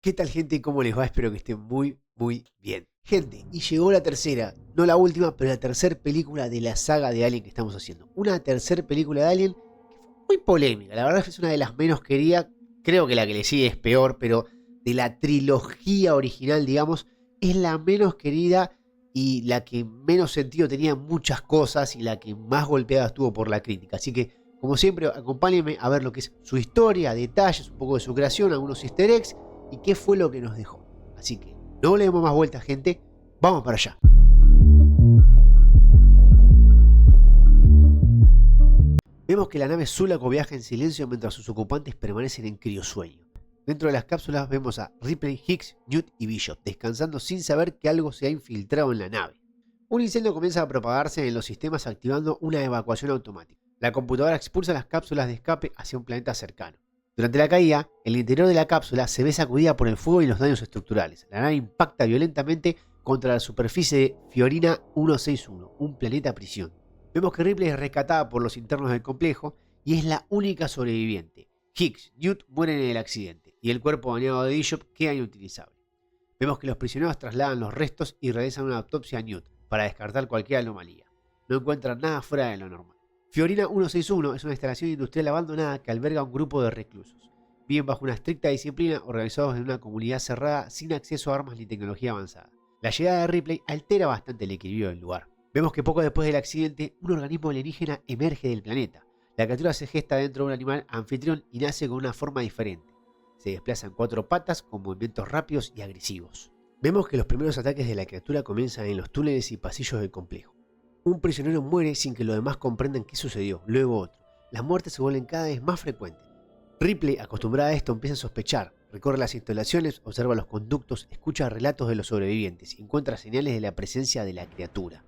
¿Qué tal, gente? ¿Cómo les va? Espero que estén muy bien. Gente, y llegó la tercera, no la última, pero la tercera película de la saga de Alien que estamos haciendo. Una tercera película de Alien que fue muy polémica. La verdad es que es una de las menos queridas. Creo que la que le sigue es peor, pero de la trilogía original, digamos, es la menos querida y la que menos sentido tenía en muchas cosas y la que más golpeada estuvo por la crítica. Así que, como siempre, acompáñenme a ver lo que es su historia, detalles, un poco de su creación, algunos easter eggs y qué fue lo que nos dejó. Así que no le demos más vueltas, gente. Vamos para allá. Vemos que la nave Sulaco viaja en silencio mientras sus ocupantes permanecen en criosueño. Dentro de las cápsulas vemos a Ripley, Hicks, Newt y Bishop descansando sin saber que algo se ha infiltrado en la nave. Un incendio comienza a propagarse en los sistemas activando una evacuación automática. La computadora expulsa las cápsulas de escape hacia un planeta cercano. Durante la caída, el interior de la cápsula se ve sacudida por el fuego y los daños estructurales. La nave impacta violentamente contra la superficie de Fiorina 161, un planeta prisión. Vemos que Ripley es rescatada por los internos del complejo y es la única sobreviviente. Hicks y Newt mueren en el accidente y el cuerpo dañado de Bishop queda inutilizable. Vemos que los prisioneros trasladan los restos y realizan una autopsia a Newt para descartar cualquier anomalía. No encuentran nada fuera de lo normal. Fiorina 161 es una instalación industrial abandonada que alberga a un grupo de reclusos. Viven bajo una estricta disciplina, organizados en una comunidad cerrada sin acceso a armas ni tecnología avanzada. La llegada de Ripley altera bastante el equilibrio del lugar. Vemos que poco después del accidente, un organismo alienígena emerge del planeta. La criatura se gesta dentro de un animal anfitrión y nace con una forma diferente. Se desplaza en 4 patas con movimientos rápidos y agresivos. Vemos que los primeros ataques de la criatura comienzan en los túneles y pasillos del complejo. Un prisionero muere sin que los demás comprendan qué sucedió, luego otro. Las muertes se vuelven cada vez más frecuentes. Ripley, acostumbrada a esto, empieza a sospechar. Recorre las instalaciones, observa los conductos, escucha relatos de los sobrevivientes y encuentra señales de la presencia de la criatura.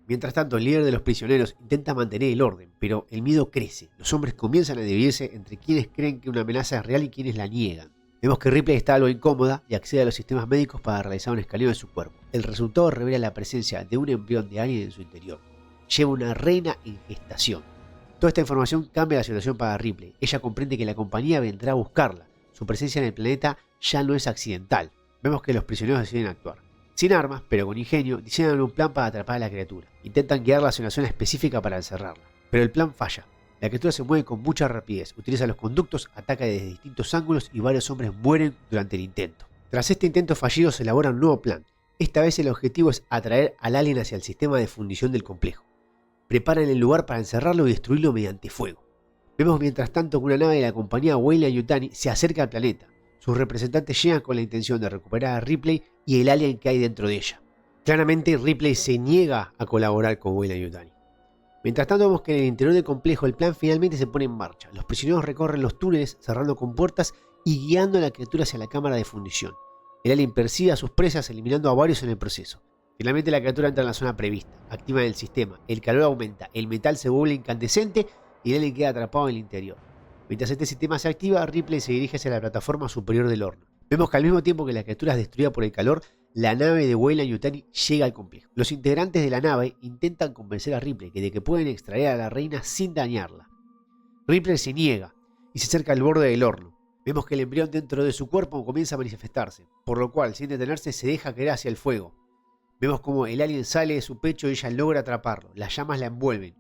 Mientras tanto, el líder de los prisioneros intenta mantener el orden, pero el miedo crece. Los hombres comienzan a dividirse entre quienes creen que una amenaza es real y quienes la niegan. Vemos que Ripley está algo incómoda y accede a los sistemas médicos para realizar un escaneo de su cuerpo. El resultado revela la presencia de un embrión de alien en su interior. Lleva una reina en gestación. Toda esta información cambia la situación para Ripley. Ella comprende que la compañía vendrá a buscarla. Su presencia en el planeta ya no es accidental. Vemos que los prisioneros deciden actuar. Sin armas, pero con ingenio, diseñan un plan para atrapar a la criatura. Intentan guiarla hacia una zona específica para encerrarla. Pero el plan falla. La criatura se mueve con mucha rapidez, utiliza los conductos, ataca desde distintos ángulos y varios hombres mueren durante el intento. Tras este intento fallido se elabora un nuevo plan. Esta vez el objetivo es atraer al alien hacia el sistema de fundición del complejo. Preparan el lugar para encerrarlo y destruirlo mediante fuego. Vemos mientras tanto que una nave de la compañía Weyland-Yutani se acerca al planeta. Sus representantes llegan con la intención de recuperar a Ripley y el alien que hay dentro de ella. Claramente Ripley se niega a colaborar con Weyland-Yutani. Mientras tanto vemos que en el interior del complejo el plan finalmente se pone en marcha. Los prisioneros recorren los túneles cerrando compuertas y guiando a la criatura hacia la cámara de fundición. El alien persigue a sus presas eliminando a varios en el proceso. Finalmente la criatura entra en la zona prevista, activa el sistema, el calor aumenta, el metal se vuelve incandescente y el alien queda atrapado en el interior. Mientras este sistema se activa, Ripley se dirige hacia la plataforma superior del horno. Vemos que al mismo tiempo que la criatura es destruida por el calor, la nave de Weyland-Yutani llega al complejo. Los integrantes de la nave intentan convencer a Ripley de que pueden extraer a la reina sin dañarla. Ripley se niega y se acerca al borde del horno. Vemos que el embrión dentro de su cuerpo comienza a manifestarse, por lo cual, sin detenerse, se deja caer hacia el fuego. Vemos como el alien sale de su pecho y ella logra atraparlo. Las llamas la envuelven.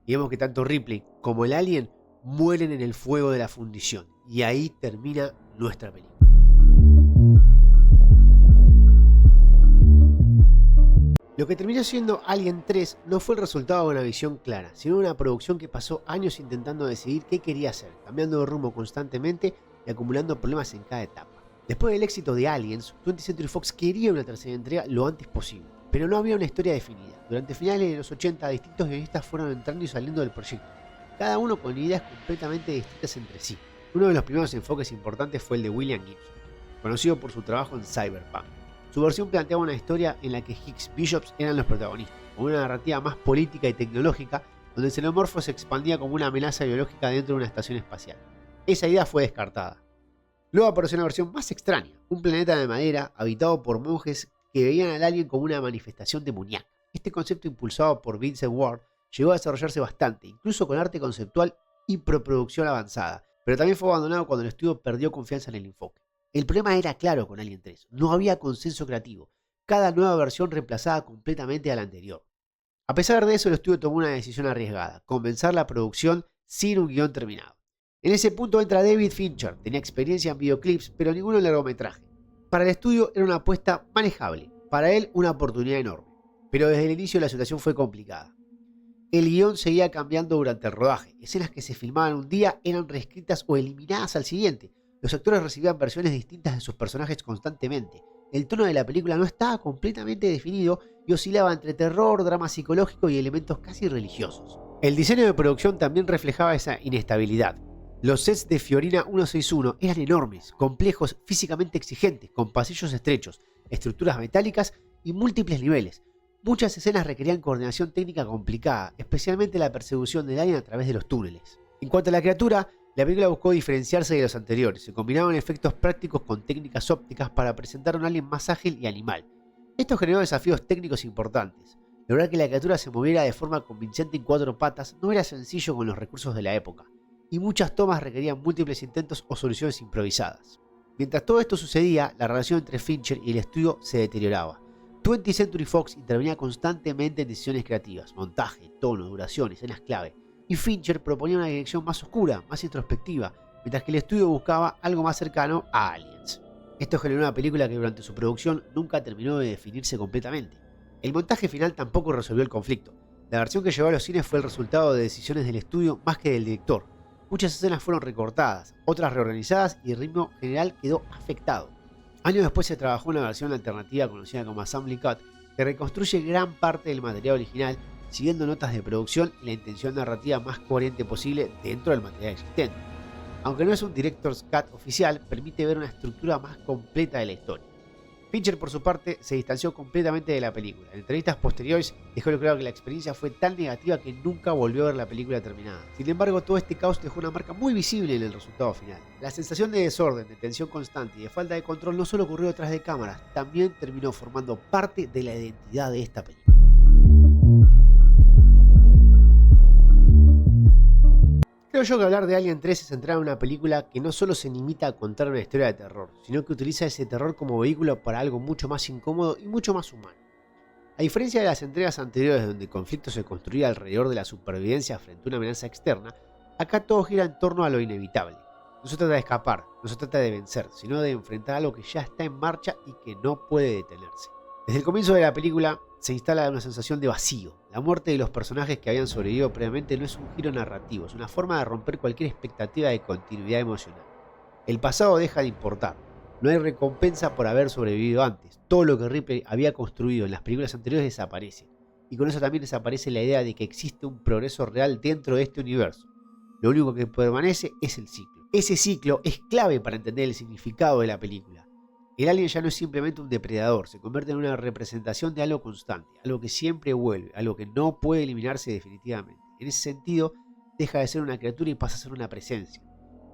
Y vemos que tanto Ripley como el alien mueren en el fuego de la fundición. Y ahí termina nuestra película. Lo que terminó siendo Alien 3 no fue el resultado de una visión clara, sino una producción que pasó años intentando decidir qué quería hacer, cambiando de rumbo constantemente y acumulando problemas en cada etapa. Después del éxito de Aliens, 20th Century Fox quería una tercera entrega lo antes posible, pero no había una historia definida. Durante finales de los 80, distintos guionistas fueron entrando y saliendo del proyecto, cada uno con ideas completamente distintas entre sí. Uno de los primeros enfoques importantes fue el de William Gibson, conocido por su trabajo en Cyberpunk. Su versión planteaba una historia en la que Hicks y Bishop eran los protagonistas, con una narrativa más política y tecnológica, donde el xenomorfo se expandía como una amenaza biológica dentro de una estación espacial. Esa idea fue descartada. Luego apareció una versión más extraña, un planeta de madera habitado por monjes que veían al alien como una manifestación demoníaca. Este concepto, impulsado por Vincent Ward, llegó a desarrollarse bastante, incluso con arte conceptual y preproducción avanzada, pero también fue abandonado cuando el estudio perdió confianza en el enfoque. El problema era claro con Alien 3, no había consenso creativo. Cada nueva versión reemplazaba completamente a la anterior. A pesar de eso, el estudio tomó una decisión arriesgada, comenzar la producción sin un guión terminado. En ese punto entra David Fincher, tenía experiencia en videoclips, pero ninguno en largometraje. Para el estudio era una apuesta manejable, para él una oportunidad enorme, pero desde el inicio la situación fue complicada. El guión seguía cambiando durante el rodaje, escenas que se filmaban un día eran reescritas o eliminadas al siguiente, los actores recibían versiones distintas de sus personajes constantemente, el tono de la película no estaba completamente definido y oscilaba entre terror, drama psicológico y elementos casi religiosos. El diseño de producción también reflejaba esa inestabilidad. Los sets de Fiorina 161 eran enormes, complejos, físicamente exigentes, con pasillos estrechos, estructuras metálicas y múltiples niveles. Muchas escenas requerían coordinación técnica complicada, especialmente la persecución del alien a través de los túneles. En cuanto a la criatura, la película buscó diferenciarse de los anteriores, se combinaban efectos prácticos con técnicas ópticas para presentar un alien más ágil y animal. Esto generó desafíos técnicos importantes. Lograr que la criatura se moviera de forma convincente en 4 patas no era sencillo con los recursos de la época, y muchas tomas requerían múltiples intentos o soluciones improvisadas. Mientras todo esto sucedía, la relación entre Fincher y el estudio se deterioraba. 20th Century Fox intervenía constantemente en decisiones creativas, montaje, tono, duración, escenas clave, y Fincher proponía una dirección más oscura, más introspectiva, mientras que el estudio buscaba algo más cercano a Aliens. Esto generó una película que durante su producción nunca terminó de definirse completamente. El montaje final tampoco resolvió el conflicto. La versión que llegó a los cines fue el resultado de decisiones del estudio más que del director. Muchas escenas fueron recortadas, otras reorganizadas y el ritmo general quedó afectado. Años después se trabajó una versión alternativa conocida como Assembly Cut que reconstruye gran parte del material original siguiendo notas de producción y la intención narrativa más coherente posible dentro del material existente. Aunque no es un Director's Cut oficial, permite ver una estructura más completa de la historia. Fincher, por su parte, se distanció completamente de la película. En entrevistas posteriores dejó claro que la experiencia fue tan negativa que nunca volvió a ver la película terminada. Sin embargo, todo este caos dejó una marca muy visible en el resultado final. La sensación de desorden, de tensión constante y de falta de control no solo ocurrió detrás de cámaras, también terminó formando parte de la identidad de esta película. Creo yo que hablar de Alien 3 es entrar en una película que no solo se limita a contar una historia de terror, sino que utiliza ese terror como vehículo para algo mucho más incómodo y mucho más humano. A diferencia de las entregas anteriores donde el conflicto se construía alrededor de la supervivencia frente a una amenaza externa, acá todo gira en torno a lo inevitable. No se trata de escapar, no se trata de vencer, sino de enfrentar algo que ya está en marcha y que no puede detenerse. Desde el comienzo de la película se instala una sensación de vacío. La muerte de los personajes que habían sobrevivido previamente no es un giro narrativo, es una forma de romper cualquier expectativa de continuidad emocional. El pasado deja de importar. No hay recompensa por haber sobrevivido antes. Todo lo que Ripley había construido en las películas anteriores desaparece. Y con eso también desaparece la idea de que existe un progreso real dentro de este universo. Lo único que permanece es el ciclo. Ese ciclo es clave para entender el significado de la película. El alien ya no es simplemente un depredador, se convierte en una representación de algo constante, algo que siempre vuelve, algo que no puede eliminarse definitivamente. En ese sentido, deja de ser una criatura y pasa a ser una presencia.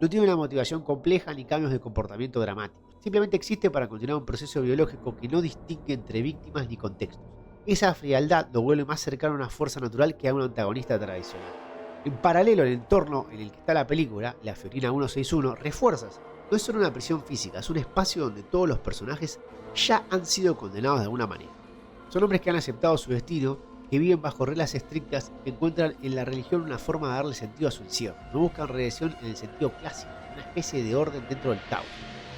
No tiene una motivación compleja ni cambios de comportamiento dramáticos. Simplemente existe para continuar un proceso biológico que no distingue entre víctimas ni contextos. Esa frialdad lo vuelve más cercano a una fuerza natural que a un antagonista tradicional. En paralelo, el entorno en el que está la película, la Fiorina 161, refuerza. No es solo una prisión física, es un espacio donde todos los personajes ya han sido condenados de alguna manera. Son hombres que han aceptado su destino, que viven bajo reglas estrictas, que encuentran en la religión una forma de darle sentido a su encierro. No buscan redención en el sentido clásico, una especie de orden dentro del caos.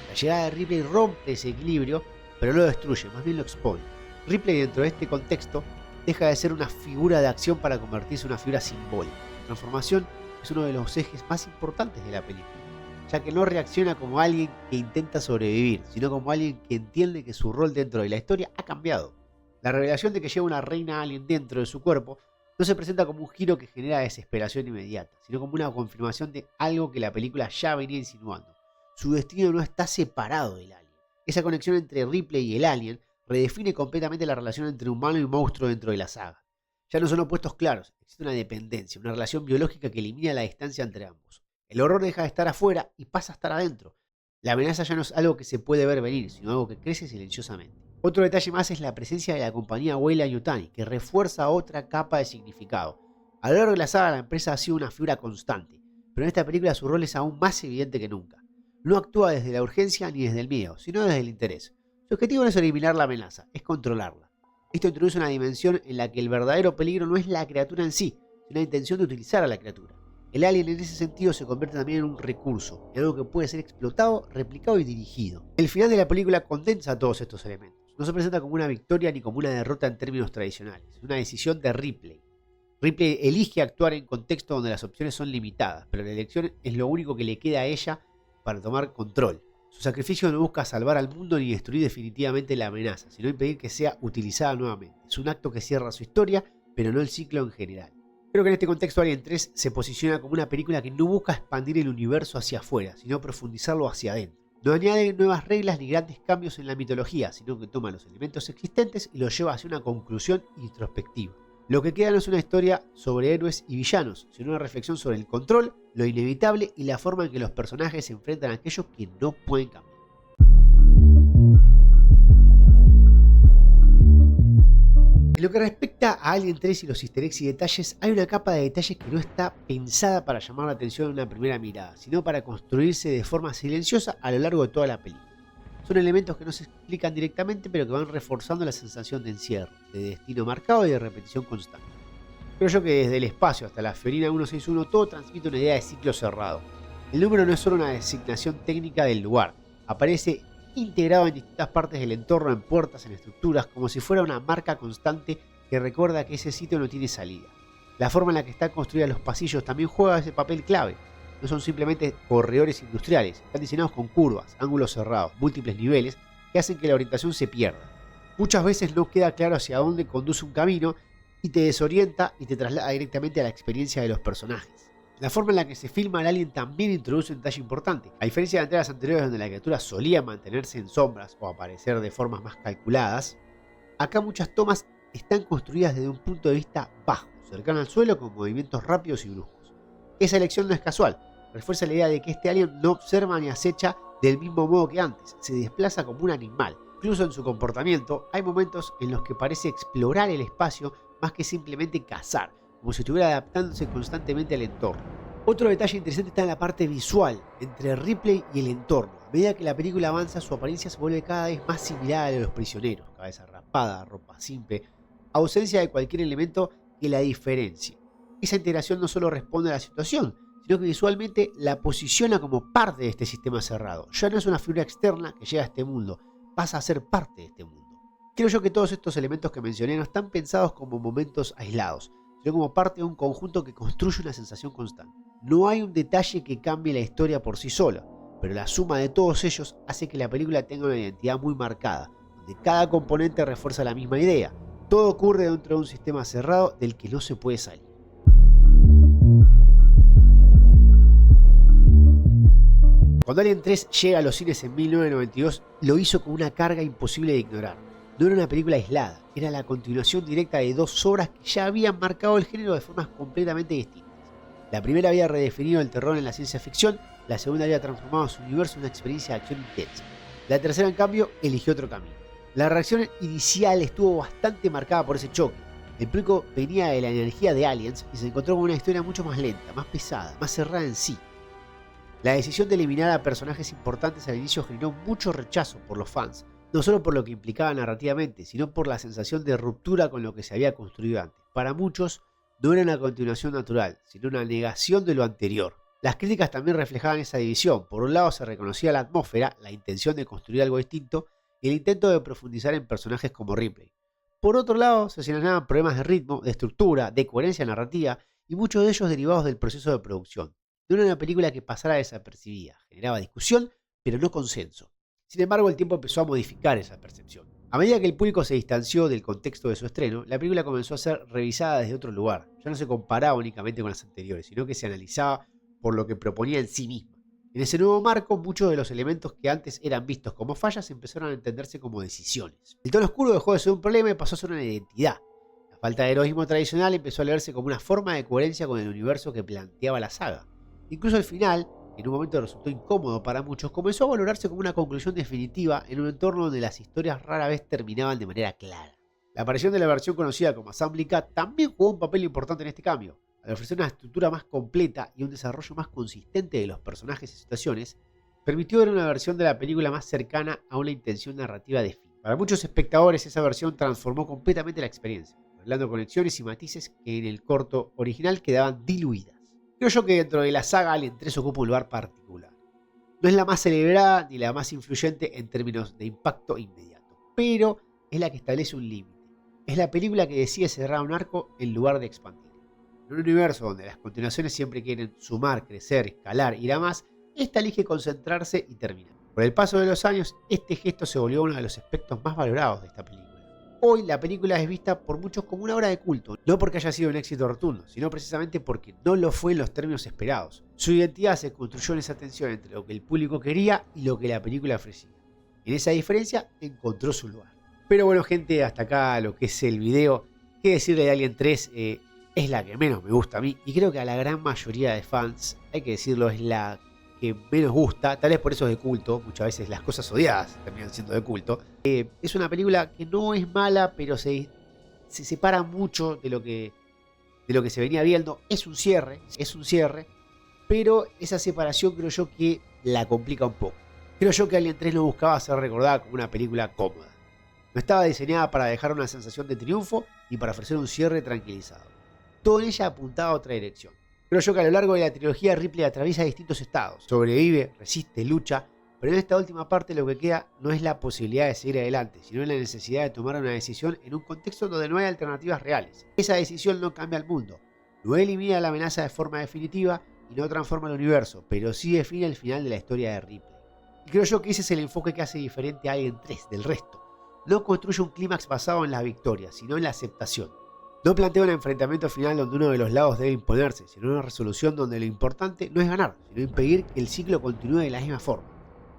La llegada de Ripley rompe ese equilibrio, pero no lo destruye, más bien lo expone. Ripley, dentro de este contexto, deja de ser una figura de acción para convertirse en una figura simbólica. La transformación es uno de los ejes más importantes de la película, ya que no reacciona como alguien que intenta sobrevivir, sino como alguien que entiende que su rol dentro de la historia ha cambiado. La revelación de que lleva una reina alien dentro de su cuerpo no se presenta como un giro que genera desesperación inmediata, sino como una confirmación de algo que la película ya venía insinuando. Su destino no está separado del alien. Esa conexión entre Ripley y el alien redefine completamente la relación entre humano y monstruo dentro de la saga. Ya no son opuestos claros, existe una dependencia, una relación biológica que elimina la distancia entre ambos. El horror deja de estar afuera y pasa a estar adentro. La amenaza ya no es algo que se puede ver venir, sino algo que crece silenciosamente. Otro detalle más es la presencia de la compañía Weyland-Yutani, que refuerza otra capa de significado. A lo largo de la saga la empresa ha sido una figura constante, pero en esta película su rol es aún más evidente que nunca. No actúa desde la urgencia ni desde el miedo, sino desde el interés. Su objetivo no es eliminar la amenaza, es controlarla. Esto introduce una dimensión en la que el verdadero peligro no es la criatura en sí, sino la intención de utilizar a la criatura. El alien en ese sentido se convierte también en un recurso, en algo que puede ser explotado, replicado y dirigido. El final de la película condensa todos estos elementos. No se presenta como una victoria ni como una derrota en términos tradicionales, es una decisión de Ripley. Ripley elige actuar en contextos donde las opciones son limitadas, pero la elección es lo único que le queda a ella para tomar control. Su sacrificio no busca salvar al mundo ni destruir definitivamente la amenaza, sino impedir que sea utilizada nuevamente. Es un acto que cierra su historia, pero no el ciclo en general. Creo que en este contexto Alien 3 se posiciona como una película que no busca expandir el universo hacia afuera, sino profundizarlo hacia adentro. No añade nuevas reglas ni grandes cambios en la mitología, sino que toma los elementos existentes y los lleva hacia una conclusión introspectiva. Lo que queda no es una historia sobre héroes y villanos, sino una reflexión sobre el control, lo inevitable y la forma en que los personajes se enfrentan a aquellos que no pueden cambiar. En lo que respecta a Alien 3 y los easter eggs y detalles, hay una capa de detalles que no está pensada para llamar la atención en una primera mirada, sino para construirse de forma silenciosa a lo largo de toda la película. Son elementos que no se explican directamente, pero que van reforzando la sensación de encierro, de destino marcado y de repetición constante. Creo yo que desde el espacio hasta la Fiorina 161 todo transmite una idea de ciclo cerrado. El número no es solo una designación técnica del lugar, aparece integrado en distintas partes del entorno, en puertas, en estructuras, como si fuera una marca constante que recuerda que ese sitio no tiene salida. La forma en la que están construidos los pasillos también juega ese papel clave. No son simplemente corredores industriales, están diseñados con curvas, ángulos cerrados, múltiples niveles que hacen que la orientación se pierda. Muchas veces no queda claro hacia dónde conduce un camino y te desorienta y te traslada directamente a la experiencia de los personajes. La forma en la que se filma el Alien también introduce un detalle importante. A diferencia de entregas anteriores donde la criatura solía mantenerse en sombras o aparecer de formas más calculadas, acá muchas tomas están construidas desde un punto de vista bajo, cercano al suelo, con movimientos rápidos y bruscos. Esa elección no es casual. Refuerza la idea de que este alien no observa ni acecha del mismo modo que antes, se desplaza como un animal. Incluso en su comportamiento hay momentos en los que parece explorar el espacio más que simplemente cazar, como si estuviera adaptándose constantemente al entorno. Otro detalle interesante está en la parte visual, entre Ripley y el entorno. A medida que la película avanza, su apariencia se vuelve cada vez más similar a la de los prisioneros, cabeza rapada, ropa simple, ausencia de cualquier elemento que la diferencie. Esa integración no solo responde a la situación, sino que visualmente la posiciona como parte de este sistema cerrado. Ya no es una figura externa que llega a este mundo, pasa a ser parte de este mundo. Creo yo que todos estos elementos que mencioné no están pensados como momentos aislados, sino como parte de un conjunto que construye una sensación constante. No hay un detalle que cambie la historia por sí sola, pero la suma de todos ellos hace que la película tenga una identidad muy marcada, donde cada componente refuerza la misma idea. Todo ocurre dentro de un sistema cerrado del que no se puede salir. Cuando Alien 3 llega a los cines en 1992, lo hizo con una carga imposible de ignorar. No era una película aislada, era la continuación directa de dos obras que ya habían marcado el género de formas completamente distintas. La primera había redefinido el terror en la ciencia ficción, la segunda había transformado su universo en una experiencia de acción intensa. La tercera, en cambio, eligió otro camino. La reacción inicial estuvo bastante marcada por ese choque. El público venía de la energía de Aliens y se encontró con una historia mucho más lenta, más pesada, más cerrada en sí. La decisión de eliminar a personajes importantes al inicio generó mucho rechazo por los fans, no solo por lo que implicaba narrativamente, sino por la sensación de ruptura con lo que se había construido antes. Para muchos, no era una continuación natural, sino una negación de lo anterior. Las críticas también reflejaban esa división. Por un lado se reconocía la atmósfera, la intención de construir algo distinto, y el intento de profundizar en personajes como Ripley. Por otro lado, se señalaban problemas de ritmo, de estructura, de coherencia narrativa, y muchos de ellos derivados del proceso de producción. No era una película que pasara desapercibida, generaba discusión, pero no consenso. Sin embargo, el tiempo empezó a modificar esa percepción. A medida que el público se distanció del contexto de su estreno, la película comenzó a ser revisada desde otro lugar. Ya no se comparaba únicamente con las anteriores, sino que se analizaba por lo que proponía en sí misma. En ese nuevo marco, muchos de los elementos que antes eran vistos como fallas empezaron a entenderse como decisiones. El tono oscuro dejó de ser un problema y pasó a ser una identidad. La falta de heroísmo tradicional empezó a leerse como una forma de coherencia con el universo que planteaba la saga. Incluso el final, que en un momento resultó incómodo para muchos, comenzó a valorarse como una conclusión definitiva en un entorno donde las historias rara vez terminaban de manera clara. La aparición de la versión conocida como Assembly Cut también jugó un papel importante en este cambio. Al ofrecer una estructura más completa y un desarrollo más consistente de los personajes y situaciones, permitió ver una versión de la película más cercana a una intención narrativa de film. Para muchos espectadores esa versión transformó completamente la experiencia, revelando conexiones y matices que en el corto original quedaban diluidas. Creo yo que dentro de la saga Alien 3 ocupa un lugar particular. No es la más celebrada ni la más influyente en términos de impacto inmediato, pero es la que establece un límite. Es la película que decide cerrar un arco en lugar de expandir. En un universo donde las continuaciones siempre quieren sumar, crecer, escalar, ir a más, esta elige concentrarse y terminar. Por el paso de los años, este gesto se volvió uno de los aspectos más valorados de esta película. Hoy la película es vista por muchos como una obra de culto, no porque haya sido un éxito rotundo, sino precisamente porque no lo fue en los términos esperados. Su identidad se construyó en esa tensión entre lo que el público quería y lo que la película ofrecía. En esa diferencia encontró su lugar. Pero bueno, gente, hasta acá lo que es el video. ¿Qué decirle de Alien 3? Es la que menos me gusta a mí, y creo que a la gran mayoría de fans, hay que decirlo, es la que menos gusta. Tal vez por eso es de culto. Muchas veces las cosas odiadas terminan siendo de culto. Es una película que no es mala, pero se separa mucho de lo que se venía viendo. Es un cierre, pero esa separación creo yo que la complica un poco. Creo yo que Alien 3 no buscaba ser recordada como una película cómoda. No estaba diseñada para dejar una sensación de triunfo ni para ofrecer un cierre tranquilizado. Todo en ella apuntaba a otra dirección. Creo yo que a lo largo de la trilogía Ripley atraviesa distintos estados. Sobrevive, resiste, lucha, pero en esta última parte lo que queda no es la posibilidad de seguir adelante, sino la necesidad de tomar una decisión en un contexto donde no hay alternativas reales. Esa decisión no cambia el mundo, no elimina la amenaza de forma definitiva y no transforma el universo, pero sí define el final de la historia de Ripley. Y creo yo que ese es el enfoque que hace diferente a Alien 3 del resto. No construye un clímax basado en la victoria, sino en la aceptación. No plantea un enfrentamiento final donde uno de los lados debe imponerse, sino una resolución donde lo importante no es ganar, sino impedir que el ciclo continúe de la misma forma.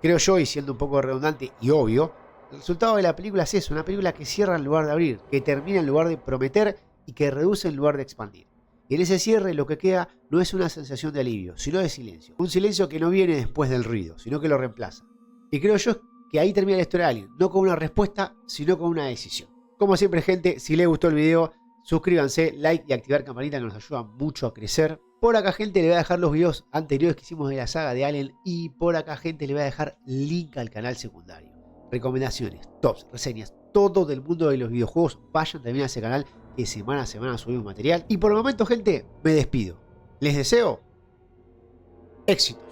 Creo yo, y siendo un poco redundante y obvio, el resultado de la película es eso, una película que cierra en lugar de abrir, que termina en lugar de prometer y que reduce en lugar de expandir. Y en ese cierre lo que queda no es una sensación de alivio, sino de silencio. Un silencio que no viene después del ruido, sino que lo reemplaza. Y creo yo que ahí termina la historia de Alien, no con una respuesta, sino con una decisión. Como siempre, gente, si les gustó el video, suscríbanse, like y activar campanita que nos ayuda mucho a crecer. Por acá, gente, le voy a dejar los videos anteriores que hicimos de la saga de Alien. Y por acá, gente, le voy a dejar link al canal secundario. Recomendaciones, tops, reseñas, todo del mundo de los videojuegos. Vayan también a ese canal que semana a semana subimos material. Y por el momento, gente, me despido. Les deseo éxitos.